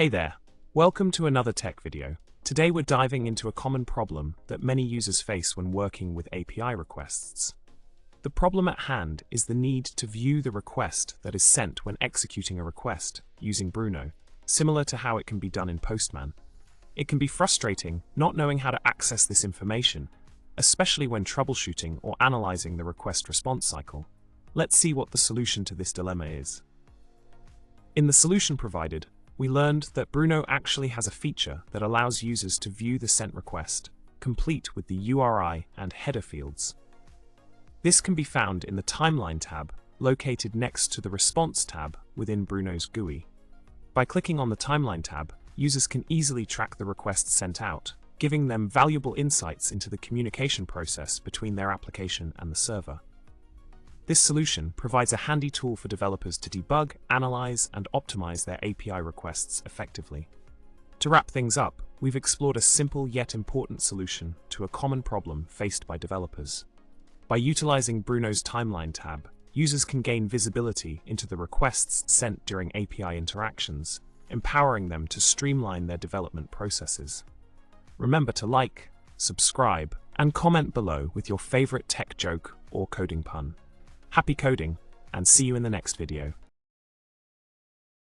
Hey there, welcome to another tech video. Today we're diving into a common problem that many users face when working with API requests. The problem at hand is the need to view the request that is sent when executing a request using Bruno, similar to how it can be done in Postman. It can be frustrating not knowing how to access this information, especially when troubleshooting or analyzing the request-response cycle. Let's see what the solution to this dilemma is. In the solution provided, we learned that Bruno actually has a feature that allows users to view the sent request, complete with the URI and header fields. This can be found in the Timeline tab, located next to the Response tab within Bruno's GUI. By clicking on the Timeline tab, users can easily track the requests sent out, giving them valuable insights into the communication process between their application and the server. This solution provides a handy tool for developers to debug, analyze, and optimize their API requests effectively. To wrap things up, we've explored a simple yet important solution to a common problem faced by developers. By utilizing Bruno's Timeline tab, users can gain visibility into the requests sent during API interactions, empowering them to streamline their development processes. Remember to like, subscribe, and comment below with your favorite tech joke or coding pun. Happy coding, and see you in the next video.